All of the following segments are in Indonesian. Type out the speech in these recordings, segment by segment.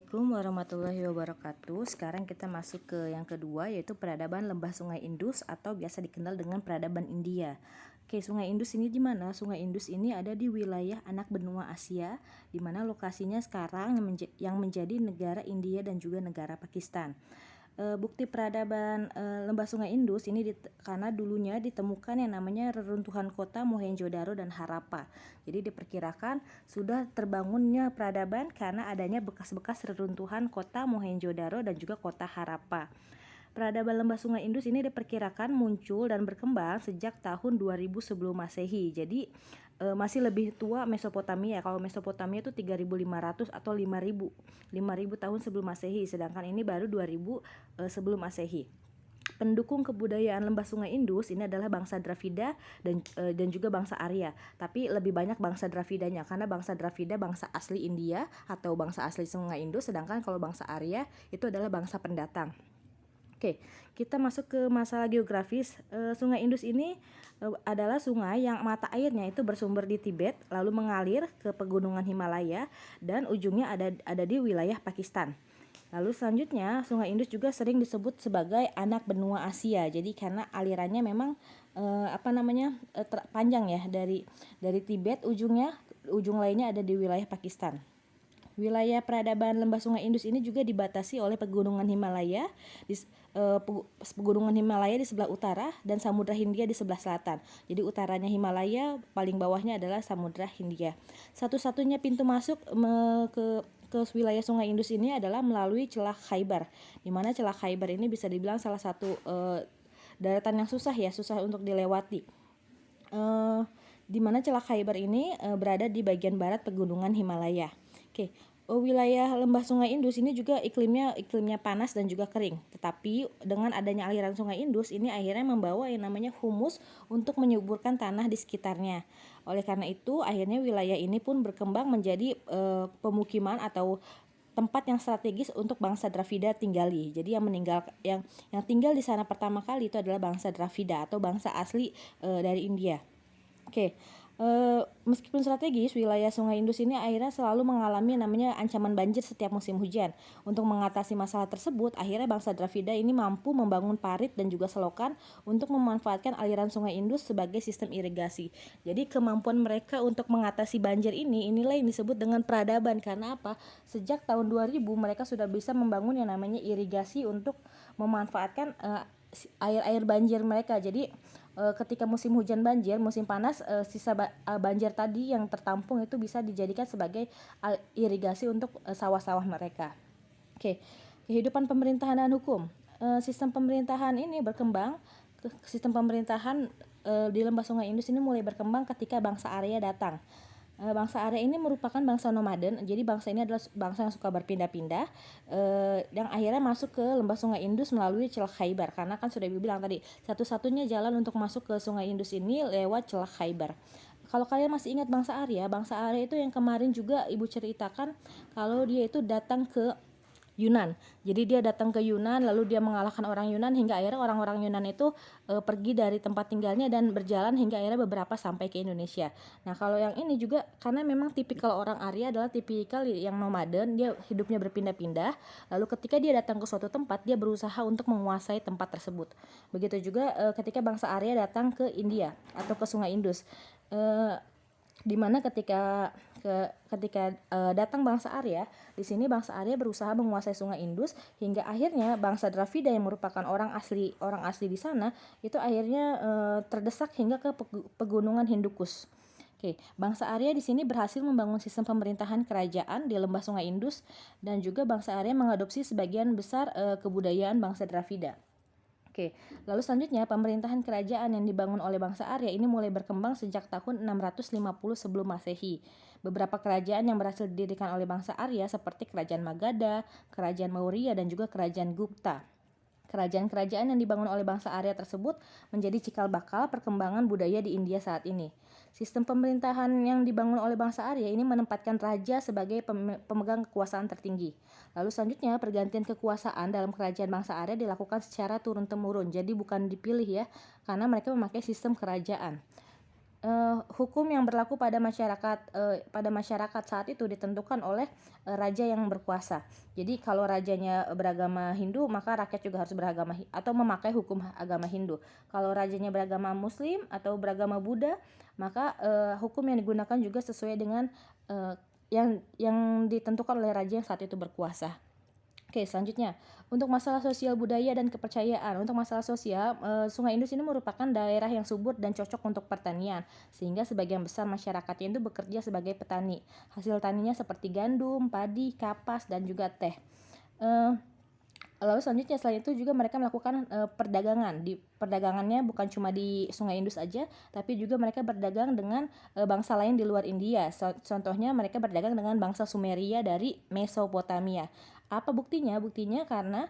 Assalamualaikum warahmatullahi wabarakatuh. Sekarang kita masuk ke yang kedua, yaitu peradaban lembah Sungai Indus atau biasa dikenal dengan peradaban India. Oke, Sungai Indus ini di mana? Sungai Indus ini ada di wilayah anak benua Asia, di mana lokasinya sekarang yang menjadi negara India dan juga negara Pakistan. Bukti peradaban lembah Sungai Indus ini karena dulunya ditemukan yang namanya reruntuhan kota Mohenjo-daro dan Harappa. Jadi diperkirakan sudah terbangunnya peradaban karena adanya bekas-bekas reruntuhan kota Mohenjo-daro dan juga kota Harappa. Peradaban lembah Sungai Indus ini diperkirakan muncul dan berkembang sejak tahun 2000 sebelum Masehi. Jadi masih lebih tua Mesopotamia. Kalau Mesopotamia itu 3.500 atau 5.000 tahun sebelum Masehi, sedangkan ini baru 2000 sebelum Masehi. Pendukung kebudayaan lembah Sungai Indus ini adalah bangsa Dravida dan juga bangsa Arya. Tapi lebih banyak bangsa Dravidanya karena bangsa Dravida bangsa asli India atau bangsa asli Sungai Indus, sedangkan kalau bangsa Arya itu adalah bangsa pendatang. Oke, kita masuk ke masalah geografis. Sungai Indus ini adalah sungai yang mata airnya itu bersumber di Tibet, lalu mengalir ke pegunungan Himalaya dan ujungnya ada di wilayah Pakistan. Lalu selanjutnya, Sungai Indus juga sering disebut sebagai anak benua Asia. Jadi karena alirannya memang panjang ya, dari Tibet ujung lainnya ada di wilayah Pakistan. Wilayah peradaban lembah Sungai Indus ini juga dibatasi oleh pegunungan Himalaya di sebelah utara dan Samudra Hindia di sebelah selatan. Jadi utaranya Himalaya, paling bawahnya adalah Samudra Hindia. Satu-satunya pintu masuk ke wilayah Sungai Indus ini adalah melalui Celah Khaybar, di mana Celah Khaybar ini bisa dibilang salah satu daratan yang susah untuk dilewati. Di mana Celah Khaybar ini berada di bagian barat pegunungan Himalaya. Oke, wilayah lembah Sungai Indus ini juga iklimnya panas dan juga kering. Tetapi dengan adanya aliran Sungai Indus ini akhirnya membawa yang namanya humus untuk menyuburkan tanah di sekitarnya. Oleh karena itu, akhirnya wilayah ini pun berkembang menjadi pemukiman atau tempat yang strategis untuk bangsa Dravida tinggali. Jadi yang tinggal di sana pertama kali itu adalah bangsa Dravida atau bangsa asli dari India. Oke. Meskipun strategis, wilayah Sungai Indus ini akhirnya selalu mengalami namanya ancaman banjir setiap musim hujan. Untuk mengatasi masalah tersebut, akhirnya bangsa Dravida ini mampu membangun parit dan juga selokan untuk memanfaatkan aliran Sungai Indus sebagai sistem irigasi. Jadi kemampuan mereka untuk mengatasi banjir inilah yang disebut dengan peradaban. Karena apa? Sejak tahun 2000 mereka sudah bisa membangun yang namanya irigasi untuk memanfaatkan air banjir mereka. Jadi ketika musim hujan banjir, musim panas, sisa banjir tadi yang tertampung itu bisa dijadikan sebagai irigasi untuk sawah-sawah mereka. Oke, kehidupan pemerintahan dan hukum. Sistem pemerintahan ini berkembang. Sistem pemerintahan di lembah Sungai Indus ini mulai berkembang ketika bangsa Arya datang. Bangsa Arya ini merupakan bangsa nomaden, jadi bangsa ini adalah bangsa yang suka berpindah-pindah, yang akhirnya masuk ke lembah Sungai Indus melalui Celah Khaybar, karena kan sudah dibilang tadi satu-satunya jalan untuk masuk ke Sungai Indus ini lewat Celah Khaybar. Kalau kalian masih ingat bangsa Arya itu yang kemarin juga ibu ceritakan kalau dia itu datang ke Yunan. Jadi dia datang ke Yunan, lalu dia mengalahkan orang Yunan hingga akhirnya orang-orang Yunan itu pergi dari tempat tinggalnya dan berjalan hingga akhirnya beberapa sampai ke Indonesia. Nah, kalau yang ini juga karena memang tipikal orang Arya adalah tipikal yang nomaden, dia hidupnya berpindah-pindah. Lalu ketika dia datang ke suatu tempat, dia berusaha untuk menguasai tempat tersebut. Begitu juga ketika bangsa Arya datang ke India atau ke Sungai Indus. Di mana ketika datang bangsa Arya, di sini bangsa Arya berusaha menguasai Sungai Indus hingga akhirnya bangsa Dravida yang merupakan orang asli di sana itu akhirnya terdesak hingga ke pegunungan Hindukush. Oke, bangsa Arya di sini berhasil membangun sistem pemerintahan kerajaan di lembah Sungai Indus dan juga bangsa Arya mengadopsi sebagian besar kebudayaan bangsa Dravida. Oke, lalu selanjutnya pemerintahan kerajaan yang dibangun oleh bangsa Arya ini mulai berkembang sejak tahun 650 sebelum Masehi. Beberapa kerajaan yang berhasil didirikan oleh bangsa Arya seperti Kerajaan Magadha, Kerajaan Maurya, dan juga Kerajaan Gupta. Kerajaan-kerajaan yang dibangun oleh bangsa Arya tersebut menjadi cikal bakal perkembangan budaya di India saat ini. Sistem pemerintahan yang dibangun oleh bangsa Arya ini menempatkan raja sebagai pemegang kekuasaan tertinggi. Lalu selanjutnya pergantian kekuasaan dalam kerajaan bangsa Arya dilakukan secara turun-temurun. Jadi bukan dipilih ya, karena mereka memakai sistem kerajaan. Hukum yang berlaku pada masyarakat saat itu ditentukan oleh raja yang berkuasa. Jadi kalau rajanya beragama Hindu, maka rakyat juga harus atau memakai hukum agama Hindu. Kalau rajanya beragama Muslim atau beragama Buddha, maka hukum yang digunakan juga sesuai dengan yang ditentukan oleh raja yang saat itu berkuasa. Oke, selanjutnya untuk masalah sosial budaya dan kepercayaan. Untuk masalah sosial, Sungai Indus ini merupakan daerah yang subur dan cocok untuk pertanian, sehingga sebagian besar masyarakatnya itu bekerja sebagai petani. Hasil taninya seperti gandum, padi, kapas, dan juga teh. Lalu selanjutnya selain itu juga mereka melakukan perdagangan. Perdagangannya bukan cuma di Sungai Indus aja, tapi juga mereka berdagang dengan bangsa lain di luar India. Contohnya mereka berdagang dengan bangsa Sumeria dari Mesopotamia. Apa buktinya? Buktinya karena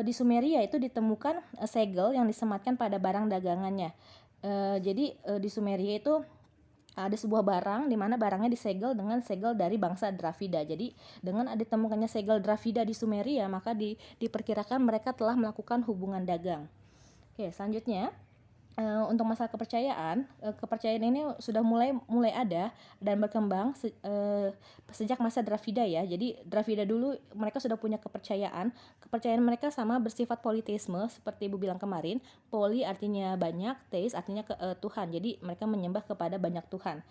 di Sumeria itu ditemukan segel yang disematkan pada barang dagangannya. Jadi di Sumeria itu ada sebuah barang di mana barangnya disegel dengan segel dari bangsa Dravida. Jadi dengan ditemukannya segel Dravida di Sumeria, maka diperkirakan mereka telah melakukan hubungan dagang. Oke, selanjutnya untuk masalah kepercayaan ini sudah mulai ada dan berkembang sejak masa Dravida ya. Jadi Dravida dulu mereka sudah punya kepercayaan mereka sama bersifat politeisme seperti Ibu bilang kemarin. Poli artinya banyak, teis artinya Tuhan. Jadi mereka menyembah kepada banyak Tuhan.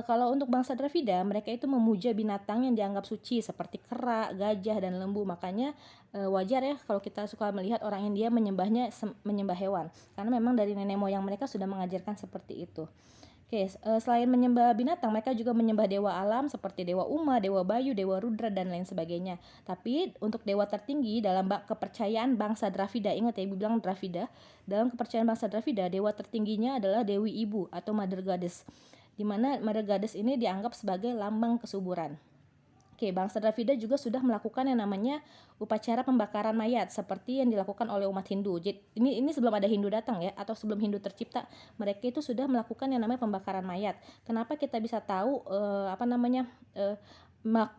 Kalau untuk bangsa Dravida, mereka itu memuja binatang yang dianggap suci seperti kera, gajah, dan lembu. Makanya wajar ya kalau kita suka melihat orang India menyembah hewan, karena memang dari nenek moyang mereka sudah mengajarkan seperti itu. Oke, selain menyembah binatang, mereka juga menyembah dewa alam seperti Dewa Uma, Dewa Bayu, Dewa Rudra, dan lain sebagainya. Tapi untuk dewa tertinggi dalam kepercayaan bangsa Dravida, ingat ya Ibu bilang Dravida, dalam kepercayaan bangsa Dravida, dewa tertingginya adalah Dewi Ibu atau Mother Goddess, di mana Mother Goddess ini dianggap sebagai lambang kesuburan. Oke, bangsa Dravida juga sudah melakukan yang namanya upacara pembakaran mayat seperti yang dilakukan oleh umat Hindu. Jadi, ini sebelum ada Hindu datang ya, atau sebelum Hindu tercipta, mereka itu sudah melakukan yang namanya pembakaran mayat. Kenapa kita bisa tahu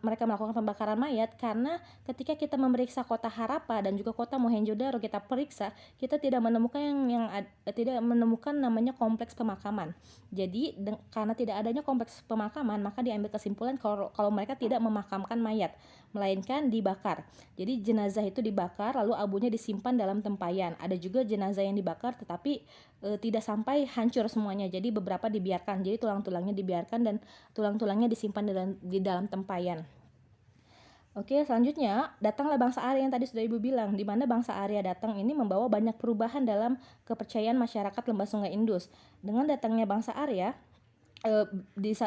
mereka melakukan pembakaran mayat? Karena ketika kita memeriksa kota Harappa dan juga kota Mohenjo-daro, kita periksa, kita tidak menemukan tidak menemukan namanya kompleks pemakaman. Jadi karena tidak adanya kompleks pemakaman, maka diambil kesimpulan kalau mereka tidak memakamkan mayat, melainkan dibakar. Jadi jenazah itu dibakar lalu abunya disimpan dalam tempayan. Ada juga jenazah yang dibakar tetapi tidak sampai hancur semuanya. Jadi beberapa dibiarkan. Jadi tulang-tulangnya dibiarkan dan tulang-tulangnya disimpan di dalam tempayan. Oke, selanjutnya datanglah bangsa Arya yang tadi sudah Ibu bilang, di mana bangsa Arya datang ini membawa banyak perubahan dalam kepercayaan masyarakat lembah Sungai Indus. Dengan datangnya bangsa Arya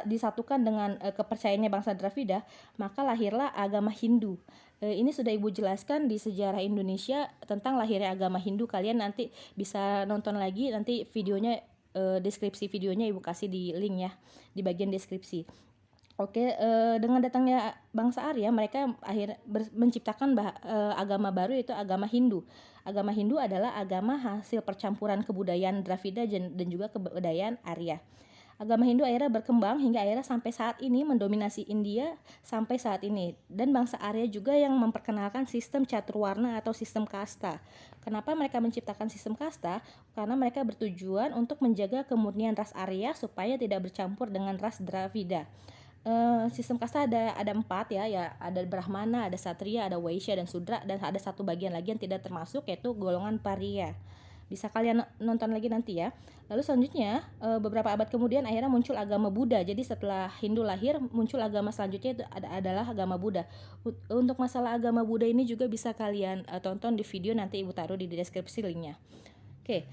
disatukan dengan kepercayaannya bangsa Dravida, maka lahirlah agama Hindu. Ini sudah Ibu jelaskan di sejarah Indonesia tentang lahirnya agama Hindu. Kalian nanti bisa nonton lagi, nanti videonya, deskripsi videonya Ibu kasih di link ya, di bagian deskripsi. Oke, dengan datangnya bangsa Arya, mereka menciptakan agama baru, yaitu agama Hindu. Agama Hindu adalah agama hasil percampuran kebudayaan Dravida dan juga kebudayaan Arya. Agama Hindu akhirnya berkembang hingga akhirnya sampai saat ini mendominasi India sampai saat ini. Dan bangsa Arya juga yang memperkenalkan sistem caturwarna atau sistem kasta. Kenapa mereka menciptakan sistem kasta? Karena mereka bertujuan untuk menjaga kemurnian ras Arya supaya tidak bercampur dengan ras Dravida. Sistem kasta ada 4 ya, ada Brahmana, ada Satria, ada Waisya, dan Sudra, dan ada satu bagian lagi yang tidak termasuk yaitu golongan Pariya. Bisa kalian nonton lagi nanti ya. Lalu selanjutnya beberapa abad kemudian akhirnya muncul agama Buddha. Jadi setelah Hindu lahir, muncul agama selanjutnya itu adalah agama Buddha. Untuk masalah agama Buddha ini juga bisa kalian tonton di video, nanti Ibu taruh di deskripsi linknya. Oke,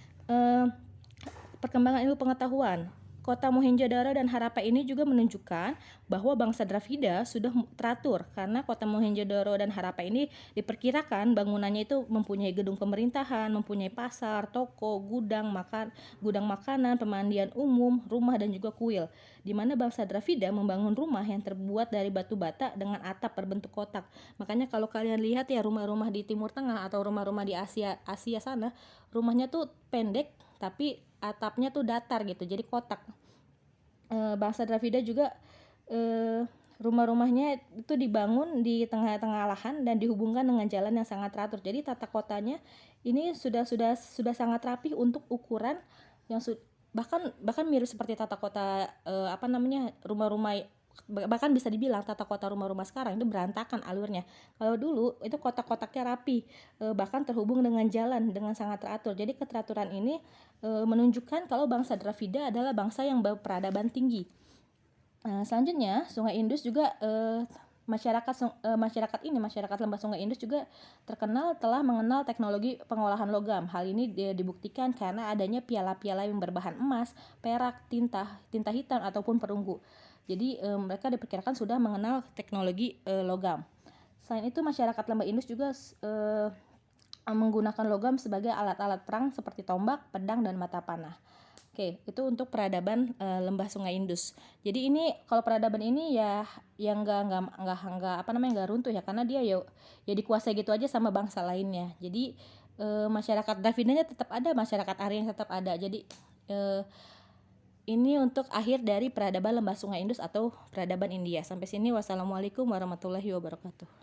perkembangan ilmu pengetahuan. Kota Mohenjo-daro dan Harappa ini juga menunjukkan bahwa bangsa Dravida sudah teratur, karena kota Mohenjo-daro dan Harappa ini diperkirakan bangunannya itu mempunyai gedung pemerintahan, mempunyai pasar, toko, gudang makanan, pemandian umum, rumah, dan juga kuil. Di mana bangsa Dravida membangun rumah yang terbuat dari batu bata dengan atap berbentuk kotak. Makanya kalau kalian lihat ya rumah-rumah di Timur Tengah atau rumah-rumah di Asia sana, rumahnya tuh pendek tapi atapnya tuh datar gitu, jadi kotak. Bangsa Dravida juga rumah-rumahnya itu dibangun di tengah-tengah lahan dan dihubungkan dengan jalan yang sangat teratur. Jadi tata kotanya ini sudah sangat rapi untuk ukuran bahkan mirip seperti tata kota rumah-rumah, bahkan bisa dibilang tata kota rumah-rumah sekarang itu berantakan alurnya. Kalau dulu itu kotak-kotaknya rapi, bahkan terhubung dengan jalan dengan sangat teratur. Jadi keteraturan ini menunjukkan kalau bangsa Dravida adalah bangsa yang berperadaban tinggi. Selanjutnya Sungai Indus juga masyarakat lembah Sungai Indus juga terkenal telah mengenal teknologi pengolahan logam. Hal ini dibuktikan karena adanya piala-piala yang berbahan emas, perak, tinta hitam ataupun perunggu. Jadi mereka diperkirakan sudah mengenal teknologi logam. Selain itu masyarakat lembah Indus juga menggunakan logam sebagai alat-alat perang seperti tombak, pedang, dan mata panah. Oke, itu untuk peradaban lembah Sungai Indus. Jadi ini kalau peradaban ini ya yang nggak runtuh ya, karena dia ya dikuasai gitu aja sama bangsa lainnya. Jadi masyarakat Dravidanya tetap ada, masyarakat Aryan tetap ada. Jadi ini untuk akhir dari peradaban lembah Sungai Indus atau peradaban India. Sampai sini, wassalamualaikum warahmatullahi wabarakatuh.